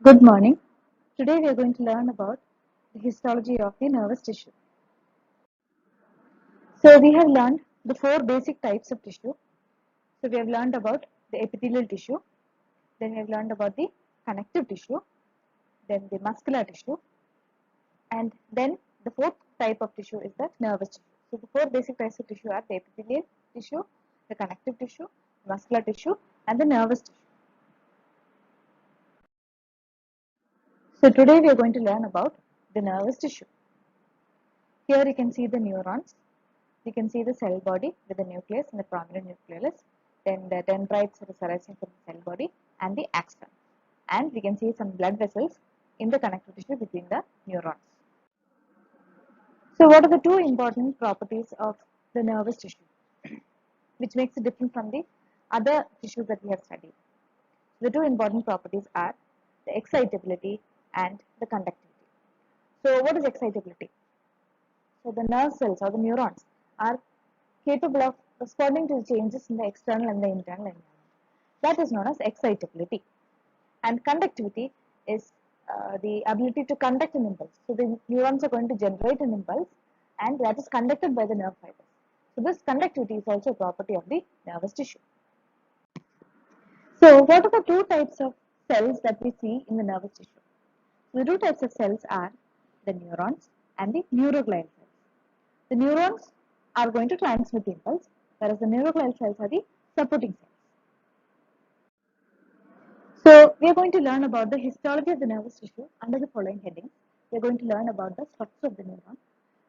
Good morning. Today we are going to learn about the histology of the nervous tissue. So we have learned the four basic types of tissue. So we have learned about the epithelial tissue, then we have learned about the connective tissue, then the muscular tissue, and then the fourth type of tissue is the nervous tissue. So the four basic types of tissue are the epithelial tissue, the connective tissue, the muscular tissue, and the nervous tissue. So today we are going to learn about the nervous tissue. Here you can see the neurons. We can see the cell body with the nucleus and the prominent nucleolus, then the dendrites that is arising from the cell body and the axon. And we can see some blood vessels in the connective tissue between the neurons. So what are the two important properties of the nervous tissue which makes it different from the other tissues that we have studied? The two important properties are the excitability and the conductivity. So what is excitability? So the nerve cells or the neurons are capable of responding to changes in the external and the internal environment. That is known as excitability. And conductivity is the ability to conduct an impulse. So the neurons are going to generate an impulse and that is conducted by the nerve fibers. So this conductivity is also a property of the nervous tissue. So what are the two types of cells that we see in the nervous tissue? The two types of cells are the neurons and the neuroglial cells. The neurons are going to transmit the impulse, whereas the neuroglial cells are the supporting cells. So we are going to learn about the histology of the nervous tissue under the following headings. We are going to learn about the structure of the neuron.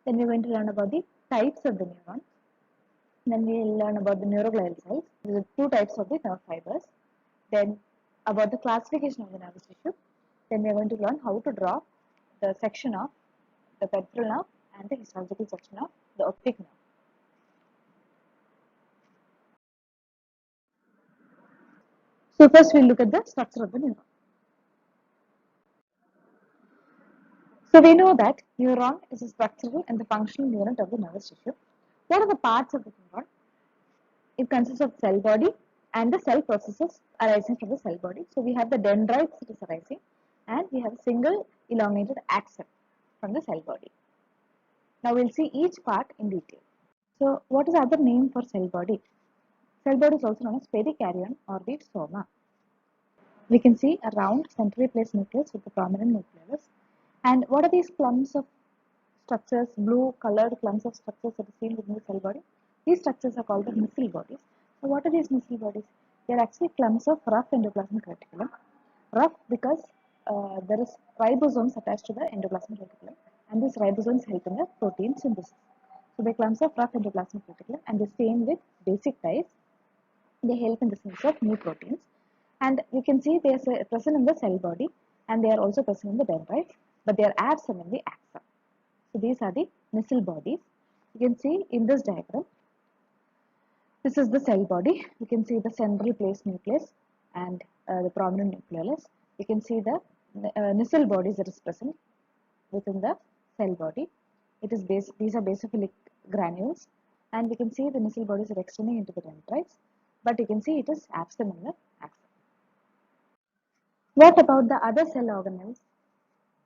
Then we are going to learn about the types of the neurons. Then we will learn about the neuroglial cells, the two types of the nerve fibers. Then about the classification of the nervous tissue. Then we are going to learn how to draw the section of the peripheral nerve and the histological section of the optic nerve. So first we'll look at the structure of the neuron. So we know that neuron is a structural and the functional unit of the nervous tissue. What are the parts of the neuron? It consists of cell body and the cell processes arising from the cell body. So we have the dendrites that is arising and we have a single elongated axon from the cell body. Now we'll see each part in detail. So what is the other name for cell body? Cell body is also known as perikaryon or the soma. We can see a round centrally placed nucleus with the prominent nucleolus. And what are these clumps of structures, blue colored clumps of structures that are seen within the cell body? These structures are called the missile bodies. So what are these missile bodies? They are actually clumps of rough endoplasmic reticulum. Rough because there is ribosomes attached to the endoplasmic reticulum and these ribosomes help in the protein synthesis. So they are clumps of rough endoplasmic reticulum and they stain with basic dyes. They help in the synthesis of new proteins. And you can see they are present in the cell body and they are also present in the dendrites, but they are absent in the axon. So these are the missile bodies. You can see in this diagram, this is the cell body. You can see the central placed nucleus and the prominent nucleolus. You can see the missile bodies that is present within the cell body. It is these are basophilic granules, and we can see the missile bodies are extending into the dendrites, but you can see it is absent in the axon. What about the other cell organelles?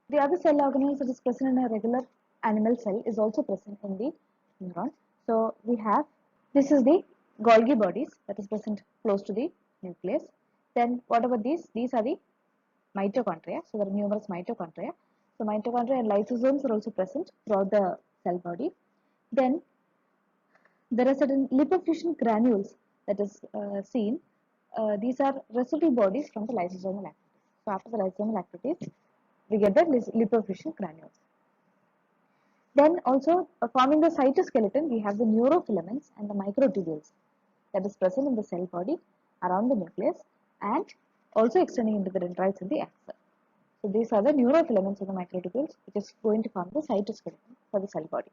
The other cell organelles that is present in a regular animal cell is also present in the neuron. So we have, this is the Golgi bodies that is present close to the nucleus. Then what about these? These are the mitochondria. So there are numerous mitochondria. So mitochondria and lysosomes are also present throughout the cell body. Then there are certain lipofuscin granules that is seen. These are residual bodies from the lysosomal activities. So after the lysosomal activities, we get the lipofuscin granules. Then also forming the cytoskeleton, we have the neurofilaments and the microtubules that is present in the cell body around the nucleus and also extending into the dendrites and the axon. So these are the neurofilaments and the microtubules which is going to form the cytoskeleton for the cell body.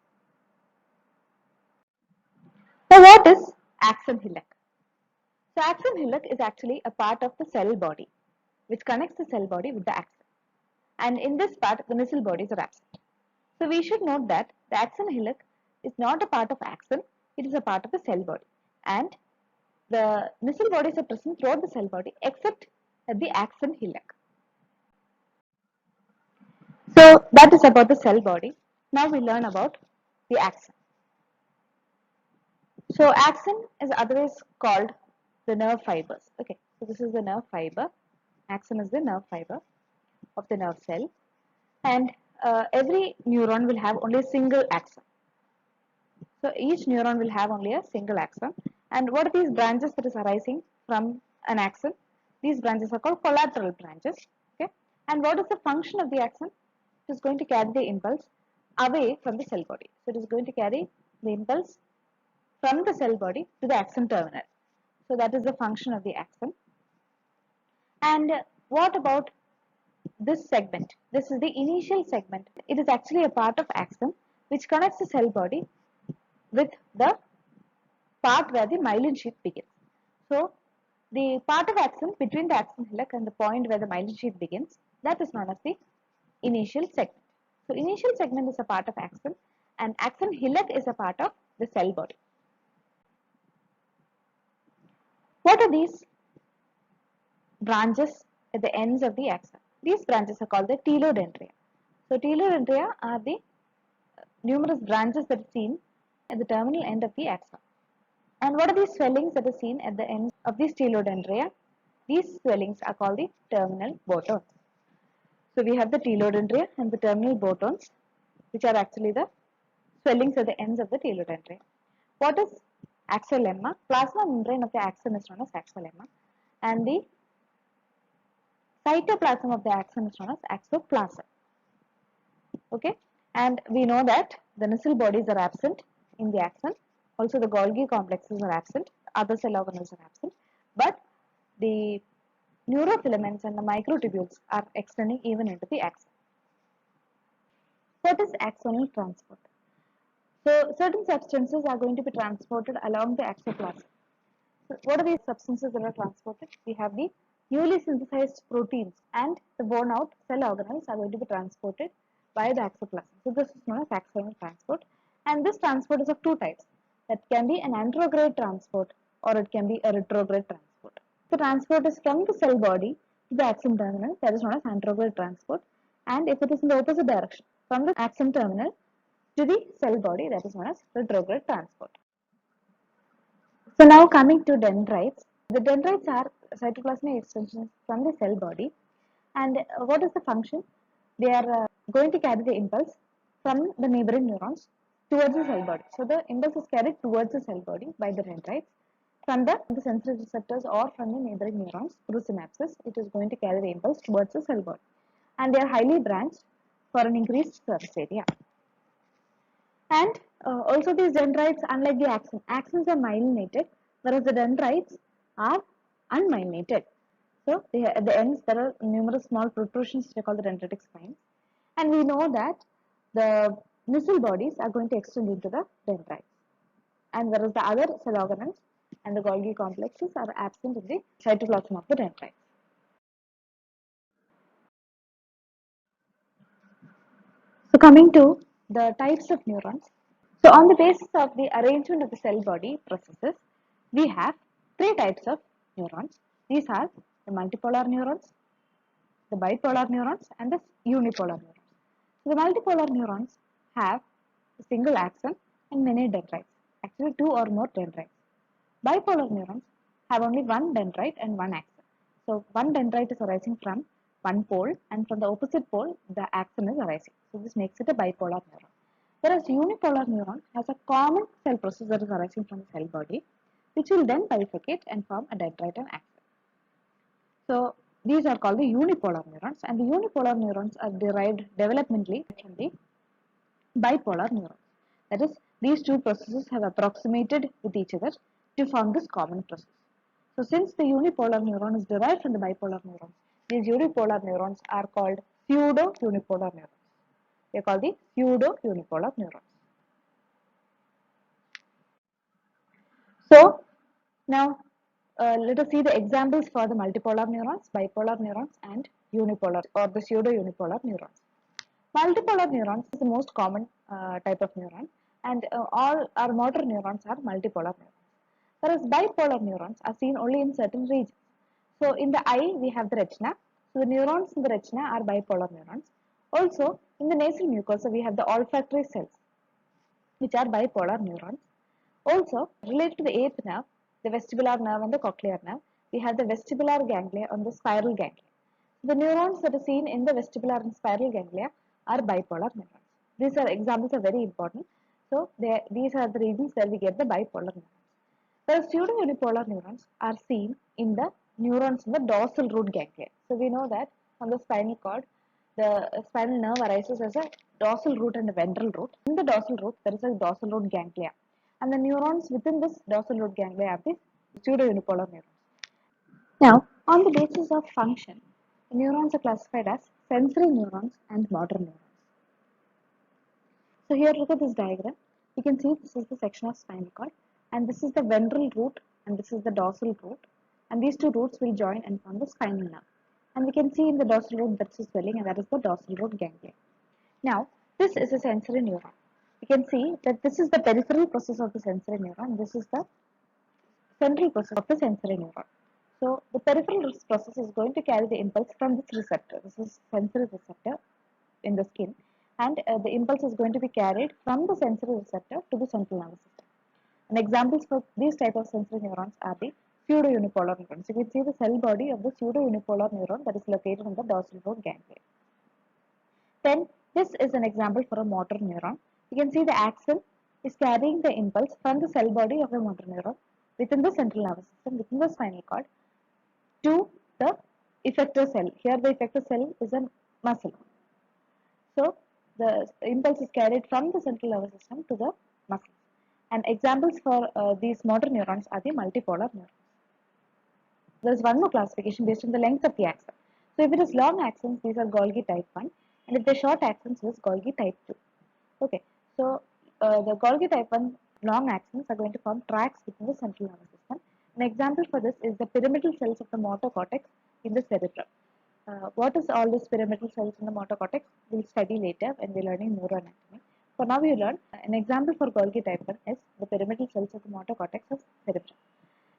Now what is axon hillock? So axon hillock is actually a part of the cell body which connects the cell body with the axon. And in this part, the missile bodies are absent. So we should note that the axon hillock is not a part of axon, it is a part of the cell body. And the missile bodies are present throughout the cell body except at the axon hillock. So that is about the cell body. Now we learn about the axon. So axon is otherwise called the nerve fibers. Okay, so this is the nerve fiber. Axon is the nerve fiber of the nerve cell, and every neuron will have only a single axon. So each neuron will have only a single axon. And what are these branches that is arising from an axon? These branches are called collateral branches. Okay. And what is the function of the axon? It is going to carry the impulse away from the cell body. So it is going to carry the impulse from the cell body to the axon terminal. So that is the function of the axon. And what about this segment? This is the initial segment. It is actually a part of axon which connects the cell body with the part where the myelin sheath begins. So the part of axon between the axon hillock and the point where the myelin sheath begins, that is known as the initial segment. So initial segment is a part of axon and axon hillock is a part of the cell body. What are these branches at the ends of the axon? These branches are called the telodendria. So telodendria are the numerous branches that are seen at the terminal end of the axon. And what are these swellings that are seen at the ends of these telodendria? These swellings are called the terminal botons. So we have the telodendria and the terminal botons, which are actually the swellings at the ends of the telodendria. What is axolemma? Plasma membrane of the axon is known as axolemma, and the cytoplasm of the axon is known as axoplasm. Okay, and we know that the nuclear bodies are absent in the axon. Also, the Golgi complexes are absent. Other cell organelles are absent, but the neurofilaments and the microtubules are extending even into the axon. What is axonal transport? So, certain substances are going to be transported along the axoplasm. So what are these substances that are transported? We have the newly synthesized proteins and the worn out cell organelles are going to be transported by the axoplasm. So this is known as axonal transport, and this transport is of two types. That can be an anterograde transport or it can be a retrograde transport. The transport is from the cell body to the axon terminal, that is known as anterograde transport, and if it is in the opposite direction from the axon terminal to the cell body, that is known as retrograde transport. So now coming to dendrites. The dendrites are cytoplasmic extensions from the cell body, and what is the function? They are going to carry the impulse from the neighboring neurons towards the cell body. So the impulse is carried towards the cell body by the dendrites from the sensory receptors or from the neighboring neurons through synapses. It is going to carry the impulse towards the cell body, and they are highly branched for an increased surface area. And also these dendrites, unlike the axons are myelinated, whereas the dendrites are unmyelinated. So at the ends there are numerous small protrusions which are called the dendritic spines. And we know that the nuclear bodies are going to extend into the dendrites. And whereas the other cell organelles and the Golgi complexes are absent in the cytoplasm of the dendrites. So coming to the types of neurons. So on the basis of the arrangement of the cell body processes, we have three types of neurons. These are the multipolar neurons, the bipolar neurons, and the unipolar neurons. So the multipolar neurons have a single axon and many dendrites, actually two or more dendrites. Bipolar neurons have only one dendrite and one axon. So one dendrite is arising from one pole, and from the opposite pole the axon is arising. So this makes it a bipolar neuron. Whereas unipolar neuron has a common cell process that is arising from the cell body, which will then bifurcate and form a dendrite and axon. So these are called the unipolar neurons, and the unipolar neurons are derived developmentally from the bipolar neurons. That is, these two processes have approximated with each other to form this common process. So since the unipolar neuron is derived from the bipolar neurons, these unipolar neurons are called pseudo-unipolar neurons. They are called the pseudo-unipolar neurons. So now let us see the examples for the multipolar neurons, bipolar neurons, and unipolar or the pseudo-unipolar neurons. Multipolar neurons is the most common type of neuron, and all our motor neurons are multipolar neurons. Whereas bipolar neurons are seen only in certain regions. So in the eye, we have the retina. So the neurons in the retina are bipolar neurons. Also, in the nasal mucosa, we have the olfactory cells, which are bipolar neurons. Also, related to the eighth nerve, the vestibular nerve and the cochlear nerve, we have the vestibular ganglia and the spiral ganglia. The neurons that are seen in the vestibular and spiral ganglia are bipolar neurons. These are examples are very important. So, these are the regions where we get the bipolar neurons. The pseudo-unipolar neurons are seen in the neurons in the dorsal root ganglia. So, we know that from the spinal cord, the spinal nerve arises as a dorsal root and a ventral root. In the dorsal root, there is a dorsal root ganglia. And the neurons within this dorsal root ganglia are the pseudo-unipolar neurons. Now, on the basis of function, the neurons are classified as sensory neurons and motor neurons. So here look at this diagram. You can see this is the section of spinal cord and this is the ventral root and this is the dorsal root, and these two roots will join and form the spinal nerve. And we can see in the dorsal root that's a swelling, and that is the dorsal root ganglia. Now, this is a sensory neuron. You can see that this is the peripheral process of the sensory neuron. This is the central process of the sensory neuron. So the peripheral process is going to carry the impulse from this receptor. This is sensory receptor in the skin, and the impulse is going to be carried from the sensory receptor to the central nervous system. And examples for these type of sensory neurons are the pseudo-unipolar neurons. You can see the cell body of the pseudo-unipolar neuron that is located in the dorsal root ganglia. Then this is an example for a motor neuron. You can see the axon is carrying the impulse from the cell body of the motor neuron within the central nervous system, within the spinal cord, to the effector cell. Here the effector cell is a muscle. So the impulse is carried from the central nervous system to the muscles. And examples for these motor neurons are the multipolar neurons. There is one more classification based on the length of the axon. So if it is long axons, these are Golgi type 1, and if they are short axons, it is Golgi type 2. Okay, so the Golgi type 1 long axons are going to form tracts within the central nervous system. An example for this is the pyramidal cells of the motor cortex in the cerebrum. What is all these pyramidal cells in the motor cortex? We'll study later when we're learning neuroanatomy. For now, we learn an example for Golgi type 1 is the pyramidal cells of the motor cortex of cerebrum.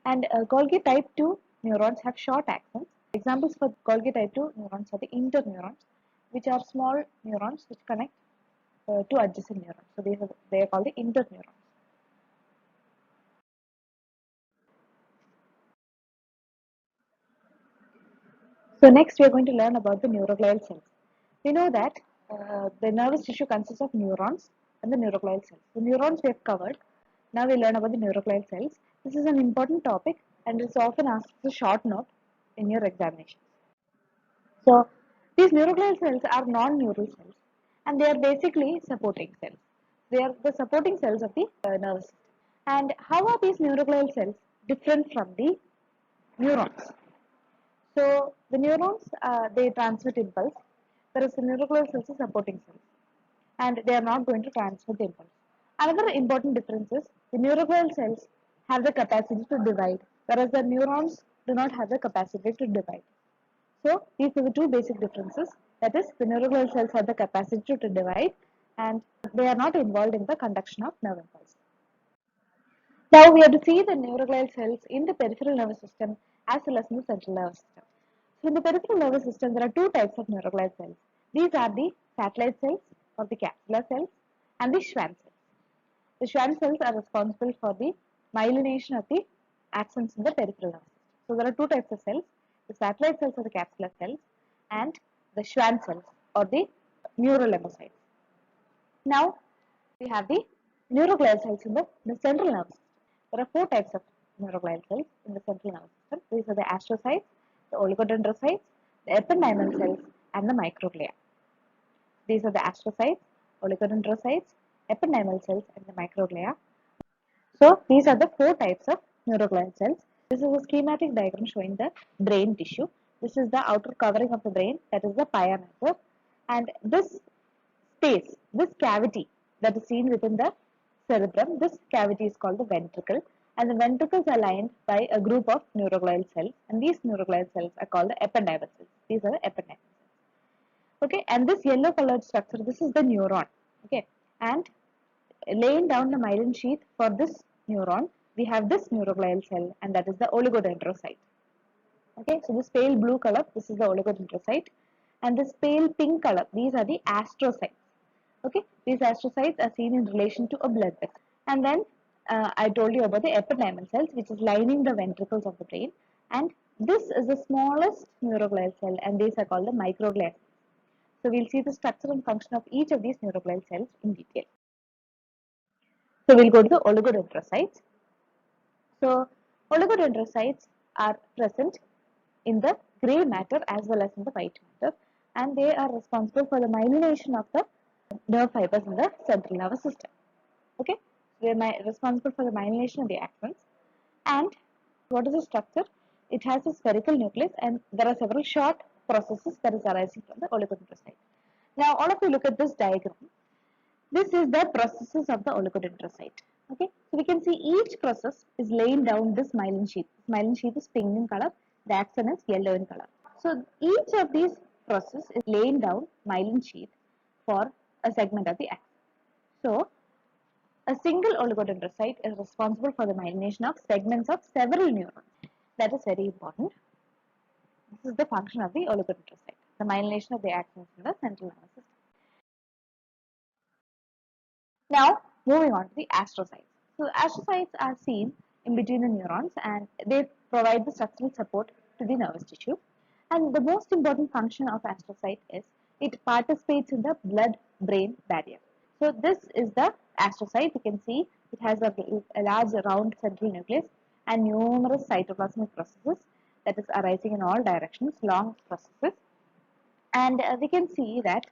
And Golgi type 2 neurons have short axons. Examples for Golgi type 2 neurons are the interneurons, which are small neurons which connect to adjacent neurons. So they are called the interneurons. So next we are going to learn about the neuroglial cells. We know that the nervous tissue consists of neurons and the neuroglial cells. The neurons we have covered. Now we learn about the neuroglial cells. This is an important topic and it's often asked as a short note in your examination. So these neuroglial cells are non-neural cells and they are basically supporting cells. They are the supporting cells of the nervous system. And how are these neuroglial cells different from the neurons? So the neurons, they transmit impulse, whereas the neuroglial cells are supporting cells, and they are not going to transmit the impulse. Another important difference is the neuroglial cells have the capacity to divide, whereas the neurons do not have the capacity to divide. So these are the two basic differences. That is, the neuroglial cells have the capacity to divide, and they are not involved in the conduction of nerve impulse. Now we have to see the neuroglial cells in the peripheral nervous system as well as in the central nervous system. So in the peripheral nervous system, there are two types of neuroglial cells. These are the satellite cells or the capsular cells and the Schwann cells. The Schwann cells are responsible for the myelination of the axons in the peripheral nervous system. So there are two types of cells, the satellite cells or the capsular cells and the Schwann cells or the neural lemmocytes. Now we have the neuroglial cells in the central nervous system. There are four types of neuroglial cells in the central nervous system. These are the astrocytes, the oligodendrocytes, the ependymal cells, and the microglia. These are the astrocytes, oligodendrocytes, ependymal cells, and the microglia. So these are the four types of neuroglial cells. This is a schematic diagram showing the brain tissue. This is the outer covering of the brain, that is the pia major, and this space, this cavity that is seen within the cerebrum, this cavity is called the ventricle, and the ventricles are lined by a group of neuroglial cells, and these neuroglial cells are called the ependymal cells. These are the ependymal cells. Okay, and this yellow colored structure, this is the neuron. Okay, and laying down the myelin sheath for this neuron, we have this neuroglial cell, and that is the oligodendrocyte. Okay, so this pale blue color, this is the oligodendrocyte, and this pale pink color, these are the astrocytes. Okay, these astrocytes are seen in relation to a blood vessel. And then I told you about the ependymal cells, which is lining the ventricles of the brain. And this is the smallest neuroglial cell, and these are called the microglia. So we'll see the structure and function of each of these neuroglial cells in detail. So we'll go to the oligodendrocytes. So oligodendrocytes are present in the gray matter as well as in the white matter, and they are responsible for the myelination of the nerve fibers in the central nervous system. Okay, they are responsible for the myelination of the axons. And what is the structure? It has a spherical nucleus, and there are several short processes that is arising from the oligodendrocyte. Now, all of you look at this diagram. This is the processes of the oligodendrocyte. Okay, so we can see each process is laying down this myelin sheath. This myelin sheath is pink in color, the axon is yellow in color. So each of these processes is laying down myelin sheath for a segment of the axon. So a single oligodendrocyte is responsible for the myelination of segments of several neurons. That is very important. This is the function of the oligodendrocyte, the myelination of the axons in the central nervous system. Now, moving on to the astrocytes. So, astrocytes are seen in between the neurons, and they provide the structural support to the nervous tissue. And the most important function of astrocyte is it participates in the blood-brain barrier. So, this is the astrocyte. You can see it has a large round central nucleus and numerous cytoplasmic processes that is arising in all directions, long processes. And we can see that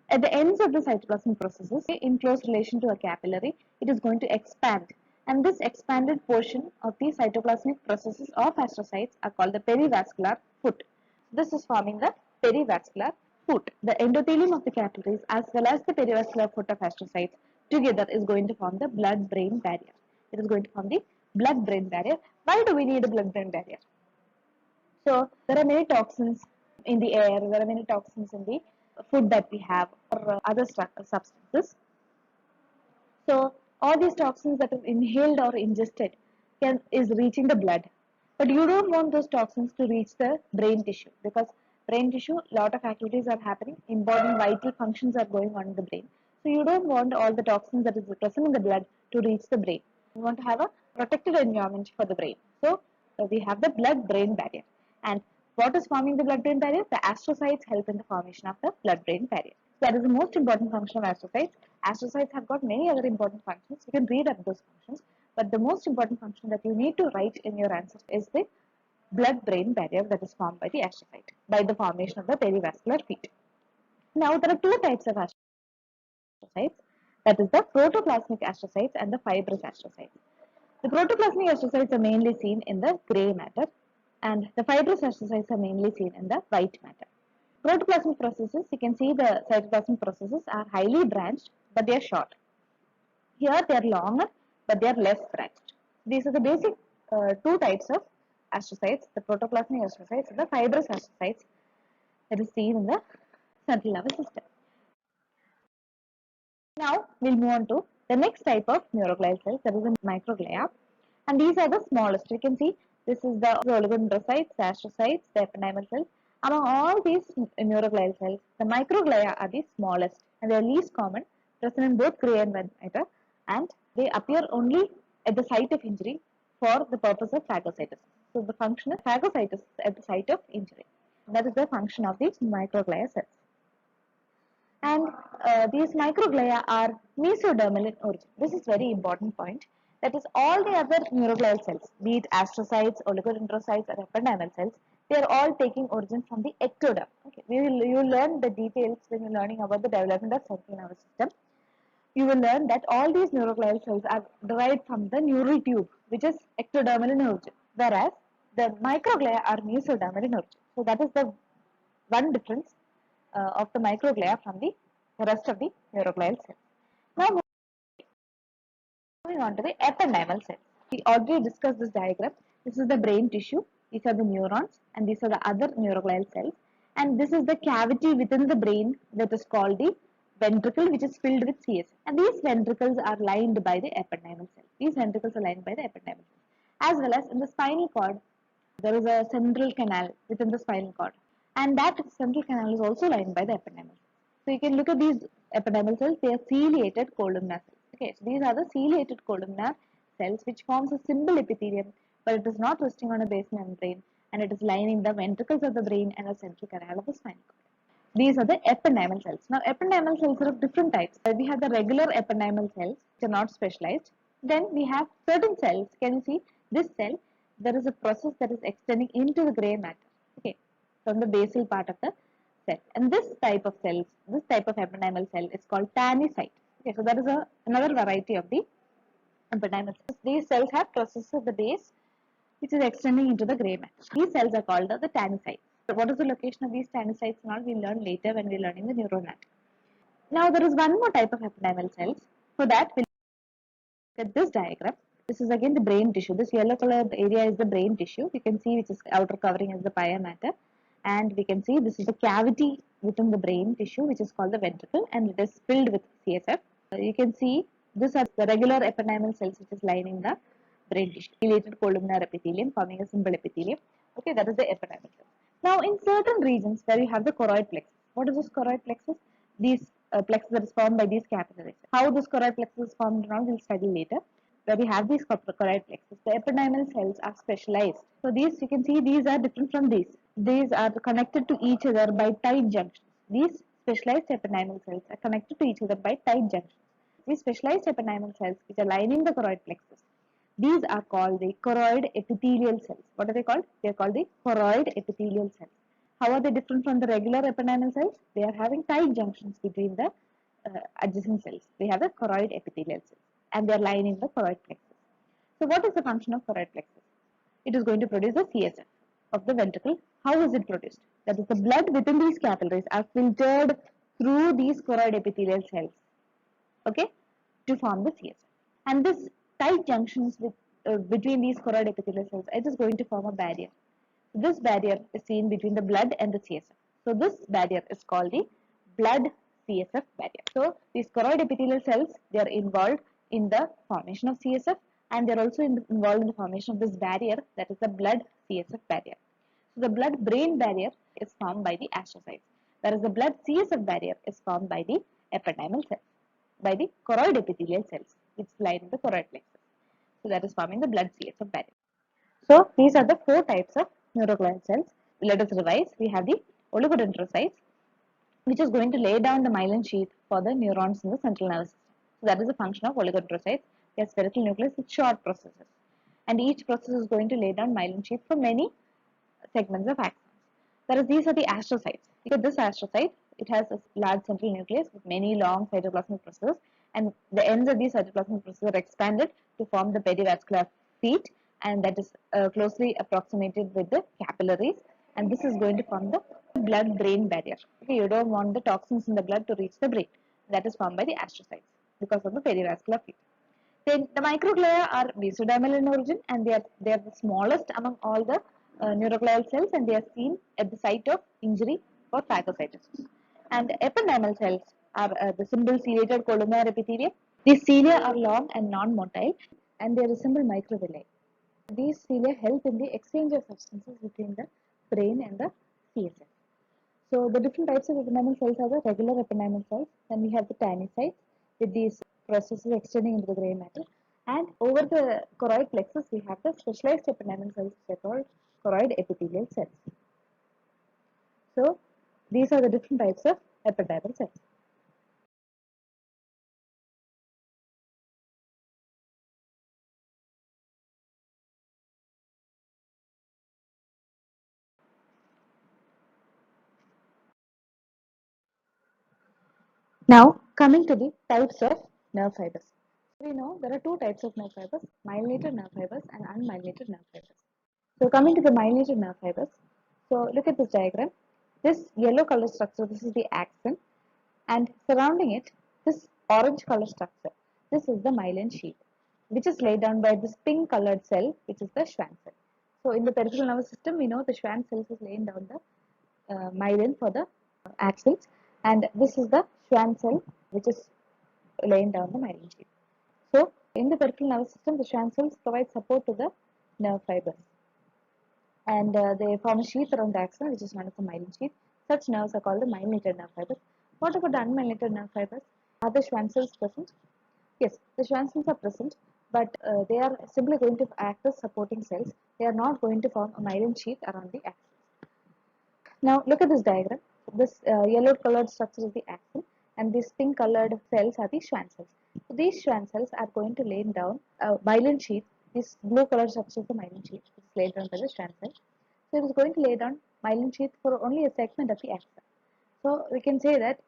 at the ends of the cytoplasmic processes, in close relation to a capillary, it is going to expand. And this expanded portion of the cytoplasmic processes of astrocytes are called the perivascular foot. This is forming the perivascular foot. The endothelium of the capillaries as well as the perivascular foot of astrocytes together is going to form the blood-brain barrier. It is going to form the blood-brain barrier. Why do we need a blood-brain barrier? So there are many toxins in the air, there are many toxins in the food that we have or other substances. So all these toxins that are inhaled or ingested is reaching the blood. But you don't want those toxins to reach the brain tissue, because brain tissue, lot of activities are happening, important vital functions are going on in the brain. So you don't want all the toxins that is present in the blood to reach the brain. You want to have a protected environment for the brain. So we have the blood-brain barrier. And what is forming the blood-brain barrier? The astrocytes help in the formation of the blood-brain barrier. So that is the most important function of astrocytes. Astrocytes have got many other important functions. You can read up those functions. But the most important function that you need to write in your answer is the blood-brain barrier that is formed by the astrocyte, by the formation of the perivascular feet. Now, there are two types of astrocytes. That is the protoplasmic astrocytes and the fibrous astrocytes. The protoplasmic astrocytes are mainly seen in the gray matter, and the fibrous astrocytes are mainly seen in the white matter. Protoplasmic processes, you can see the cytoplasmic processes are highly branched, but they are short. Here they are longer, but they are less branched. These are the basic two types of astrocytes, the protoplasmic astrocytes and the fibrous astrocytes that is seen in the central nervous system. Now we'll move on to the next type of neuroglial cells, that is the microglia. And these are the smallest. You can see this is the oligodendrocytes, the astrocytes, the ependymal cells. Among all these neuroglial cells, the microglia are the smallest and they are least common, present in both gray and white matter, and they appear only at the site of injury for the purpose of phagocytosis. So the function is phagocytosis at the site of injury. That is the function of these microglia cells. And these microglia are mesodermal in origin. This is very important point. That is, all the other neuroglial cells, be it astrocytes, oligodendrocytes, or ependymal cells, they are all taking origin from the ectoderm. Okay, you will learn the details when you're learning about the development of central nervous system. You will learn that all these neuroglial cells are derived from the neural tube, which is ectodermal in origin, whereas the microglia are mesodermal in origin. So that is the one difference of the microglia from the rest of the neuroglial cells. Now moving on to the ependymal cells. We already discussed this diagram. This is the brain tissue, these are the neurons, and these are the other neuroglial cells. And this is the cavity within the brain that is called the ventricle, which is filled with CSF. And these ventricles are lined by the ependymal cells. These ventricles are lined by the ependymal cells. As well as in the spinal cord, there is a central canal within the spinal cord. and that central canal is also lined by the epidermal. So you can look at these epidermal cells, they are ciliated columnar cells. Okay, so these are the ciliated columnar cells which forms a simple epithelium, but it is not resting on a base membrane, and it is lining the ventricles of the brain and the central canal of the spinal cord. These are the ependymal cells. Now, ependymal cells are of different types. We have the regular ependymal cells, which are not specialized. Then we have certain cells. Can you see this cell? There is a process that is extending into the gray matter. Okay, from the basal part of the cell. And this type of cells, this type of ependymal cell is called tannocyte. Okay, so that is another variety of the ependymal cells. These cells have processes at the base which is extending into the gray matter. These cells are called the tannocytes. So what is the location of these tannocytes now? We'll learn later when we're learning the neuroanatomy. Now there is one more type of ependymal cells. For that, we'll look at this diagram. This is again the brain tissue. This yellow colored area is the brain tissue. You can see which is outer covering is the pia mater. And we can see this is the cavity within the brain tissue which is called the ventricle, and it is filled with CSF. You can see this are the regular ependymal cells which is lining the brain tissue, ciliated columnar epithelium forming a simple epithelium. Okay, that is the ependymal cell. Now, in certain regions where you have the choroid plexus, what is this choroid plexus? These plexus that is formed by these capillaries. How this choroid plexus is formed now we'll study later. Where we have these choroid plexus, the ependymal cells are specialized. So these you can see these are different from these. These are connected to each other by tight junctions. These specialized ependymal cells are connected to each other by tight junctions. These specialized ependymal cells which are lining the choroid plexus, these are called the choroid epithelial cells. What are they called? They are called the choroid epithelial cells. How are they different from the regular ependymal cells? They are having tight junctions between the adjacent cells. They have the choroid epithelial cells and they are lining the choroid plexus. So what is the function of choroid plexus? It is going to produce the CSF of the ventricle. How is it produced? That is, the blood within these capillaries are filtered through these choroid epithelial cells, okay, to form the CSF. And this tight junctions between these choroid epithelial cells, it is going to form a barrier. This barrier is seen between the blood and the CSF. So this barrier is called the blood CSF barrier. So these choroid epithelial cells, they are involved in the formation of CSF, and they are also involved in the formation of this barrier, that is the blood CSF barrier. So the blood-brain barrier is formed by the astrocytes, whereas the blood CSF barrier is formed by the ependymal cells, by the choroid epithelial cells, which line the choroid plexus. So that is forming the blood CSF barrier. So these are the four types of neuroglial cells. Let us revise. We have the oligodendrocytes, which is going to lay down the myelin sheath for the neurons in the central nervous system. So that is the function of oligodendrocytes. They are spherical nucleus with short processes, and each process is going to lay down myelin sheath for many segments of axons. Whereas these are the astrocytes. Look at this astrocyte. It has a large central nucleus with many long cytoplasmic processes, and the ends of these cytoplasmic processes are expanded to form the perivascular sheath, and that is closely approximated with the capillaries, and this is going to form the blood-brain barrier. Okay, you don't want the toxins in the blood to reach the brain. That is formed by the astrocytes because of the perivascular sheath. Then the microglia are mesodermal in origin, and they are the smallest among all the neuroglial cells, and they are seen at the site of injury for phagocytosis. And the ependymal cells are the simple ciliated columnar epithelium. These cilia are long and non-motile, and they resemble microvilli. These cilia help in the exchange of substances between the brain and the CSF. So the different types of ependymal cells are the regular ependymal cells. Then we have the tannocytes with these processes extending into the gray matter. And over the choroid plexus, we have the specialized ependymal cells which are called choroid epithelial cells. So these are the different types of ependymal cells. Now coming to the types of nerve fibers. We know there are two types of nerve fibers, myelinated nerve fibers and unmyelinated nerve fibers. So coming to the myelinated nerve fibers, so look at this diagram. This yellow color structure, this is the axon, and surrounding it, this orange color structure, this is the myelin sheath, which is laid down by this pink colored cell, which is the Schwann cell. So in the peripheral nervous system, we know the Schwann cells is laying down the myelin for the axons, and this is the Schwann cell, which is laying down the myelin sheath. So in the peripheral nervous system, the Schwann cells provide support to the nerve fibers. and they form a sheath around the axon, which is known as the myelin sheath. Such nerves are called the myelinated nerve fibers. What about the unmyelinated nerve fibers? Are the Schwann cells present? Yes, the Schwann cells are present, but they are simply going to act as supporting cells. They are not going to form a myelin sheath around the axon. Now look at this diagram. This yellow colored structure is the axon, and these pink colored cells are the Schwann cells. So these Schwann cells are going to lay down a myelin sheath. This blue colored structure is the myelin sheath, which is laid down by the Schwann cell. So it is going to lay down myelin sheath for only a segment of the axon. So we can say that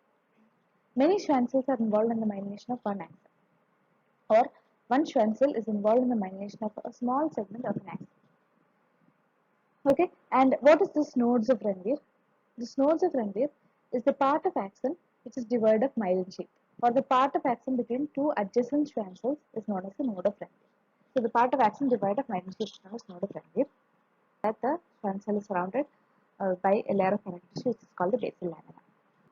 many Schwann cells are involved in the myelination of one axon, or one Schwann cell is involved in the myelination of a small segment of an axon. Okay, and what is this nodes of Ranvier? This nodes of Ranvier is the part of axon which is devoid of myelin sheath, or the part of axon between two adjacent Schwann cells is known as the node of Ranvier. So the part of axon devoid of myelin sheath is known as node of Ranvier. That the Schwann cell is surrounded by a layer of connective tissue which is called the basal lamina.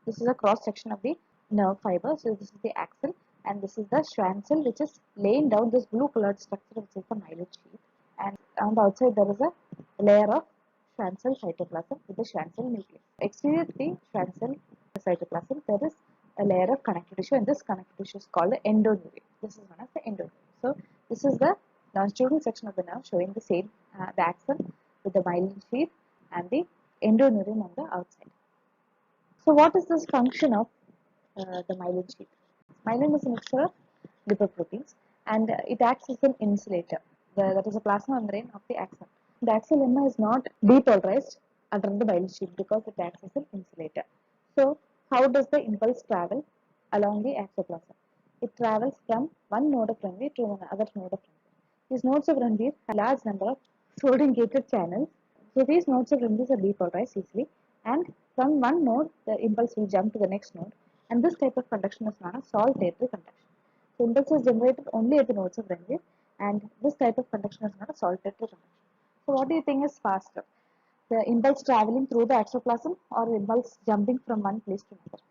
This is a cross section of the nerve fiber. So this is the axon, and this is the Schwann cell which is laying down this blue colored structure which is the myelin sheath. And on the outside there is a layer of Schwann cell cytoplasm with the Schwann cell nucleus. Exterior to the Schwann cell cytoplasm there is a layer of connective tissue, and this connective tissue is called the endoneurium. This is known as the endoneurium. So this is the longitudinal section of the nerve showing the same the axon with the myelin sheath and the endoneurium on the outside. So what is this function of the myelin sheath? Myelin is a mixture of lipoproteins, and it acts as an insulator. That is a plasma membrane of the axon. The axial lemma is not depolarized under the myelin sheath because it acts as an insulator. So how does the impulse travel along the axoplasm? It travels from one node of Ranvier to another node of Ranvier. These nodes of Ranvier have a large number of sodium gated channels. So these nodes of Ranvier are depolarized easily, and from one node the impulse will jump to the next node, and this type of conduction is known as saltatory conduction. So impulse is generated only at the nodes of Ranvier, and this type of conduction is known as saltatory conduction. So what do you think is faster? The impulse traveling through the exoplasm or the impulse jumping from one place to another?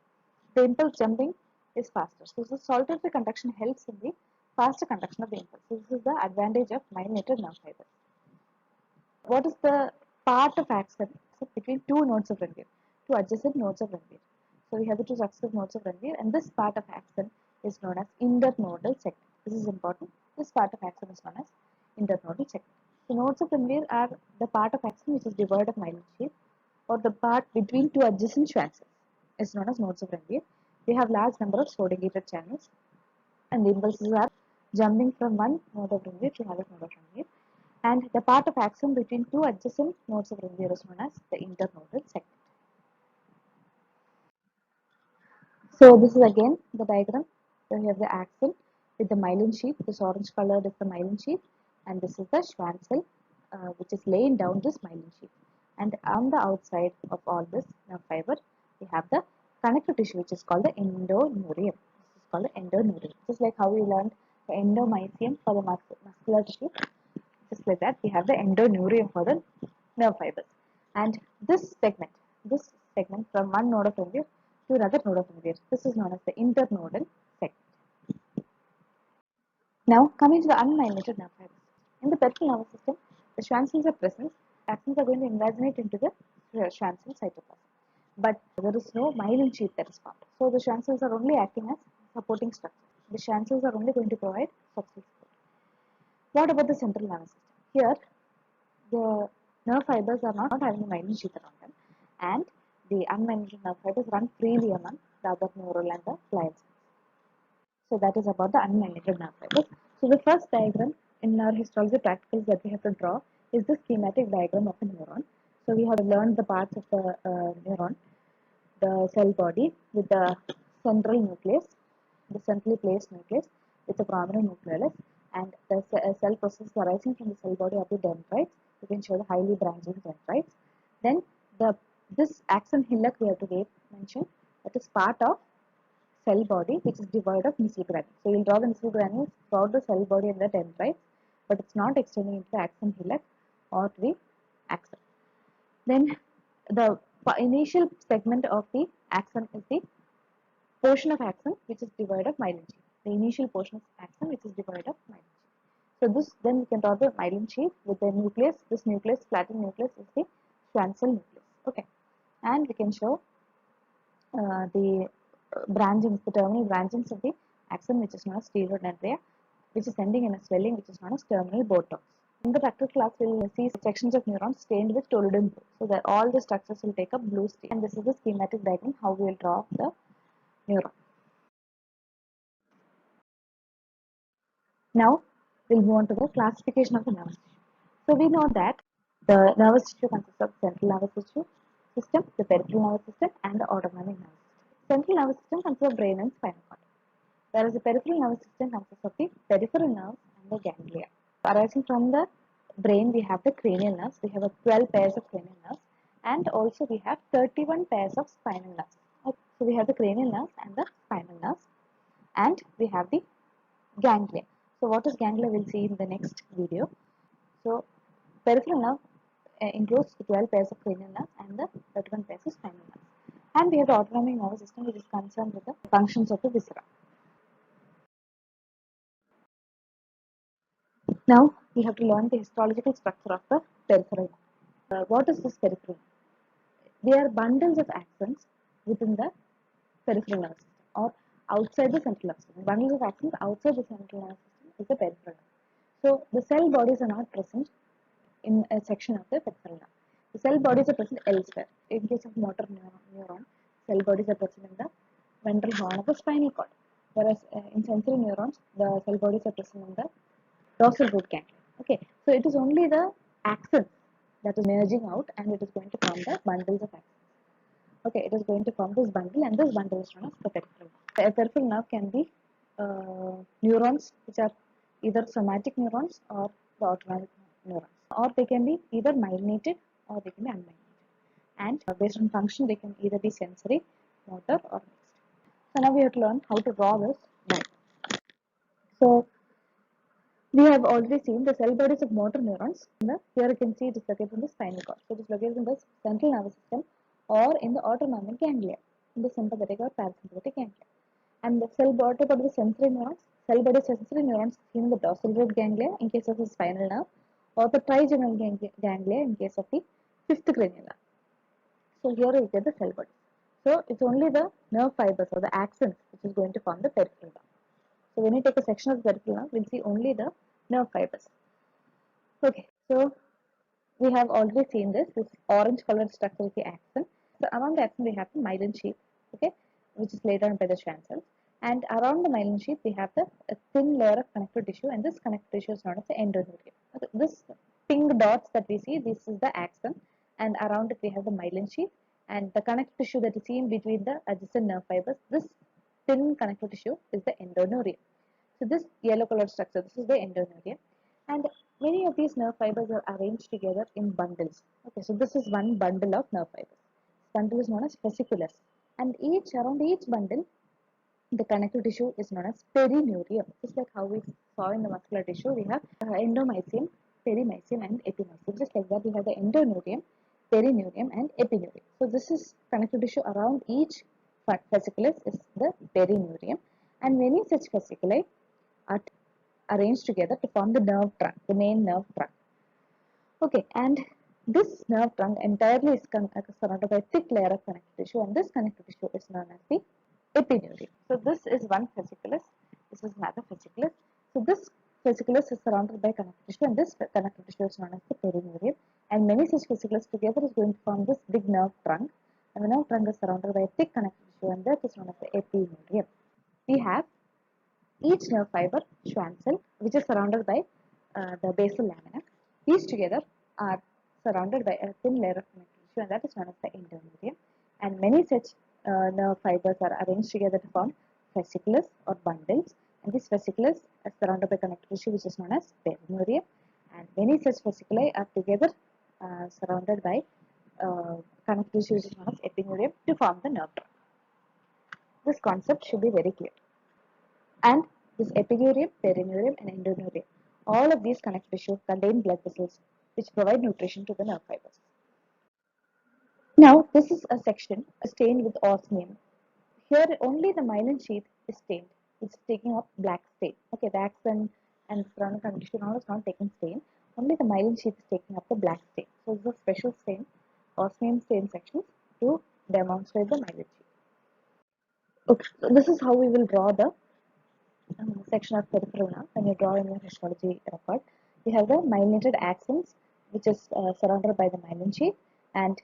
The impulse jumping is faster. So the saltatory conduction helps in the faster conduction of the impulse. So this is the advantage of myelinated nerve fibers. What is the part of axon between two nodes of Ranvier, two adjacent nodes of Ranvier? So we have the two successive nodes of Ranvier, and this part of axon is known as internodal segment. This is important. This part of axon is known as internodal segment. The nodes of Ranvier are the part of axon which is devoid of myelin sheath, or the part between two adjacent Schwann cells is known as nodes of Ranvier. They have large number of sodium-gated channels, and the impulses are jumping from one node of Ranvier to another node of Ranvier. And the part of axon between two adjacent nodes of Ranvier is known as the internodal segment. So this is again the diagram. So we have the axon with the myelin sheath. This orange colored is the myelin sheath, and this is the Schwann cell which is laying down this myelin sheath. And on the outside of all this nerve fiber, we have the connective tissue which is called the endoneurium. This is called the endoneurium. Just like how we learned the endomysium for the muscular tissue, just like that we have the endoneurium for the nerve fibers. And this segment from one node of Ranvier to another node of Ranvier, this is known as the internodal segment. Now coming to the unmyelinated nerve fibers. In the peripheral nervous system, the Schwann cells are present. Axons are going to invaginate into the Schwann cell cytoplasm, but there is no myelin sheath that is formed. So the Schwann cells are only acting as supporting structure. The Schwann cells are only going to provide structural support. What about the central nervous system? Here, the nerve fibers are not having a myelin sheath around them, and the unmyelinated nerve fibers run freely among the other neural and the glial cells. So that is about the unmyelinated nerve fibers. So the first diagram in our histology practicals that we have to draw is the schematic diagram of a neuron. So we have learned the parts of the neuron, the cell body with the central nucleus, the centrally placed nucleus with a prominent nucleolus, and the cell process arising from the cell body of the dendrites. You can show the highly branching dendrites. Then this axon hillock we have to mention, that is part of cell body which is devoid of Nisl granules. So you'll draw the Nisl granules throughout the cell body and the dendrites, but it's not extending into the axon hillock or the axon. Then the initial segment of the axon is the portion of axon which is devoid of myelin sheath. The initial portion of axon which is devoid of myelin sheath. So this, then we can draw the myelin sheath with the nucleus. This nucleus, flattened nucleus, is the Schwann cell nucleus. Okay, and we can show the branchings, the terminal branchings of the axon, which is known as stereodendria, which is ending in a swelling, which is known as terminal botox. In the practical class, we will see sections of neurons stained with toluidine blue. So that all the structures will take a blue stain. And this is the schematic diagram how we will draw the neuron. Now we'll move on to the classification of the nervous tissue. So we know that the nervous tissue consists of central nervous tissue system, the peripheral nervous system, and the autonomic nervous system. Central nervous system consists of brain and spinal cord, whereas the peripheral nervous system consists of the peripheral nerves and the ganglia. Arising from the brain, we have the cranial nerves. We have 12 pairs of cranial nerves, and also we have 31 pairs of spinal nerves. Okay. So we have the cranial nerves and the spinal nerves, and we have the ganglia. So what is ganglia, we'll see in the next video. So peripheral nerve includes the 12 pairs of cranial nerves and the 31 pairs of spinal nerves. And we have the autonomic nervous system, which is concerned with the functions of the viscera. Now we have to learn the histological structure of the peripheral nerve. What is this peripheral nerve? They are bundles of axons within the peripheral nervous system or outside the central nervous system. Bundles of axons outside the central nervous system is the peripheral nerve. So the cell bodies are not present in a section of the peripheral nerve. The cell bodies are present elsewhere. In case of motor neuron, cell bodies are present in the ventral horn of the spinal cord. Whereas in sensory neurons, the cell bodies are present in the dorsal root ganglia. Okay, so it is only the axon that is merging out, and it is going to form the bundles of axons. Okay, it is going to form this bundle, and this bundle is known as the peripheral nerve. A peripheral nerve can be neurons which are either somatic neurons or the autonomic neurons, or they can be either myelinated or they can be unmyelinated. And based on function, they can either be sensory, motor, or mixed. So now we have to learn how to draw this diagram. So we have already seen the cell bodies of motor neurons. Here you can see it is located in the spinal cord. So it is located in the central nervous system or in the autonomic ganglia, in the sympathetic or parasympathetic ganglia. And the cell body of the sensory neurons, cell body sensory neurons seen in the dorsal root ganglia in case of the spinal nerve, or the trigeminal ganglia in case of the fifth cranial nerve. So here we get the cell body. So it's only the nerve fibers or the axons which is going to form the peripheral nerve. So when you take a section of the peripheral nerve, we'll see only the nerve fibers. Okay, so we have already seen this orange colored structure is the axon. So around the axon we have the myelin sheath, okay, which is laid down by the Schwann cells. And around the myelin sheath we have the thin layer of connective tissue, and this connective tissue is known as the endoneurium. Okay, this pink dots that we see, this is the axon, and around it we have the myelin sheath, and the connective tissue that is seen between the adjacent nerve fibers, this thin connective tissue is the endoneurium. So this yellow colored structure, this is the endoneurium, and many of these nerve fibers are arranged together in bundles. Okay, so this is one bundle of nerve fibers. This bundle is known as fasciculus, and around each bundle, the connective tissue is known as perineurium. Just like how we saw in the muscular tissue, we have endomysium, perimysium, and epimysium. Just like that, we have the endoneurium, perineurium, and epineurium. So this is connective tissue around each fasciculus is the perineurium, and many such fasciculi are arranged together to form the nerve trunk, the main nerve trunk. Okay, and this nerve trunk entirely is surrounded by a thick layer of connective tissue, and this connective tissue is known as the epineurium. So this is one fasciculus, this is another fasciculus. So this fasciculus is surrounded by connective tissue, and this connective tissue is known as the perineurium. And many such fasciculus together is going to form this big nerve trunk, and the nerve trunk is surrounded by a thick connective tissue, and that is known as the epineurium. We have each nerve fiber, Schwann cell, which is surrounded by the basal lamina. These together are surrounded by a thin layer of connective tissue, and that is known as the endoneurium. And many such nerve fibers are arranged together to form fasciculus or bundles. And this fasciculus is surrounded by connective tissue, which is known as perineurium. And many such fasciculi are together surrounded by connective tissue, which is known as epineurium, to form the nerve trunk. This concept should be very clear. And this epineurium, perineurium, and endoneurium, all of these connective tissue contain blood vessels which provide nutrition to the nerve fibers. Now, this is a section stained with osmium. Here, only the myelin sheath is stained. It's taking up black stain. Okay, the axon and surrounding connective tissue is not taking stain. Only the myelin sheath is taking up the black stain. So it's a special stain, osmium stain sections to demonstrate the myelin sheath. Okay, so this is how we will draw the section of peripheral nerve. When you draw in your histology record, we have the myelinated axons, which is surrounded by the myelin sheath, and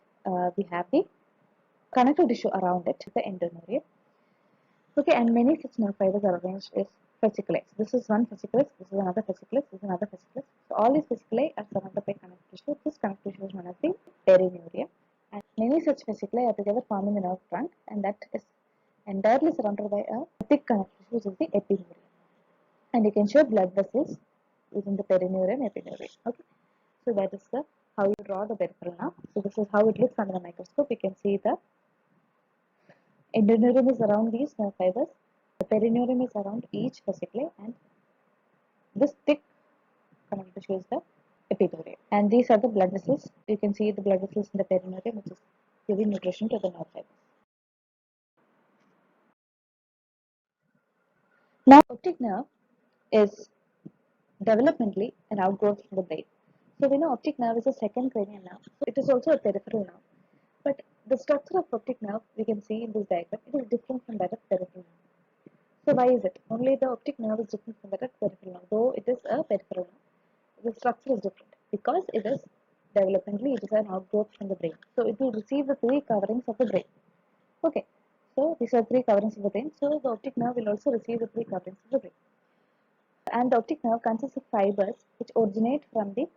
we have the connective tissue around it, the endoneurium. Okay, and many such nerve fibers are arranged as fasciculae. So this is one fasciculus, this is another fasciculus, this is another fasciculus. So all these fasciculae are surrounded by connective tissue. This connective tissue is known as the perineurium. And many such fasciculae are together forming the nerve trunk, and that is entirely surrounded by a thick connective tissue, which is the epineurium. And you can show blood vessels within the perineurium, epineurium. Okay, so that is the how you draw the peripheral nerve. So this is how it looks under the microscope. You can see the endoneurium is around these nerve fibers. The perineurium is around each fascicule, and this thick connective tissue is the epineurium. And these are the blood vessels. You can see the blood vessels in the perineurium, which is giving nutrition to the nerve fibers. Now, optic nerve is developmentally an outgrowth from the brain. So we know optic nerve is a second cranial nerve. So it is also a peripheral nerve. But the structure of optic nerve we can see in this diagram, it is different from that of peripheral nerve. So why is it? Only the optic nerve is different from that of peripheral nerve. Though it is a peripheral nerve, the structure is different because it is developmentally it is an outgrowth from the brain. So it will receive the three coverings of the brain. Okay. So these are three coverings of the brain. So the optic nerve will also receive the three coverings of the brain. And the optic nerve consists of fibers which originate from the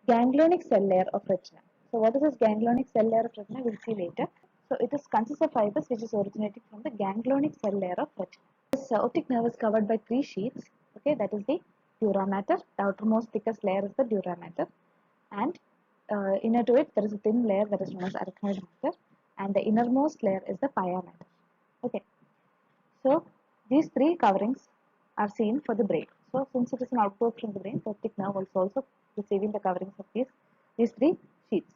ganglionic cell layer of retina. So what is this ganglionic cell layer of retina? We'll see later. So it is consists of fibers which is originating from the ganglionic cell layer of retina. This optic nerve is covered by three sheaths. Okay, that is the dura mater. The outermost thickest layer is the dura mater, and inner to it there is a thin layer that is known as arachnoid mater, and the innermost layer is the pia mater. Okay, so these three coverings are seen for the brain. So since it is an outgrowth from the brain, the optic nerve is also receiving the coverings of these three sheaths.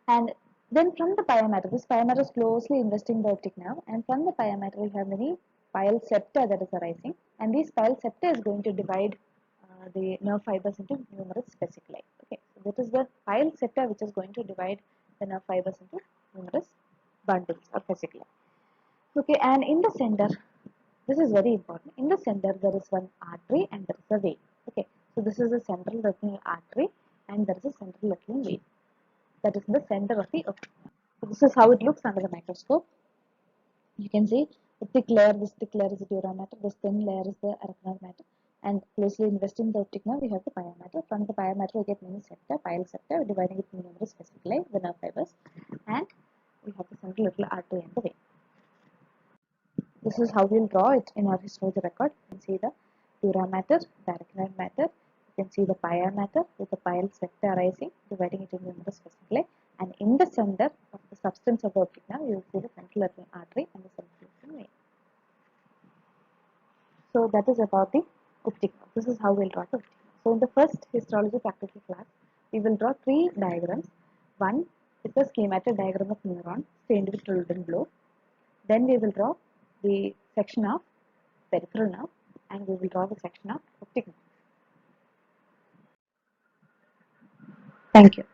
And then from the pia mater, this pia mater is closely investing the optic nerve, and from the pia mater we have many pile septa that is arising, and these pile septa is going to divide the nerve fibers into numerous fasciculi. Okay, so that is the pile septa which is going to divide the nerve fibers into numerous bundles or fasciculi. Okay, and in the center, this is very important. In the center, there is one artery and there is a vein. Okay, so this is the central retinal artery and there is a central retinal vein. That is in the center of the optic nerve. So this is how it looks under the microscope. You can see the thick layer. This thick layer is the dura mater. This thin layer is the arachnoid mater. And closely investing the optic nerve, we have the pia mater. From the pia mater, we get many septa, pile septa, dividing it into numerous fasciculi, the nerve fibers, and we have the central little artery and the vein. This is how we'll draw it in our histology record. You can see the dura mater, the arachnoid mater. You can see the pia mater with the pile septa arising, dividing it into numerous fasciculi. And in the center of the substance of the optic nerve, you will see the central retinal artery and the central retinal vein. So that is about the optic nerve. This is how we'll draw the optic nerve. So in the first histology practical class, we will draw three diagrams. One is the schematic diagram of neuron stained with golden blue. Then we will draw the section of peripheral nerve and we will draw the section of optic nerve. Thank you.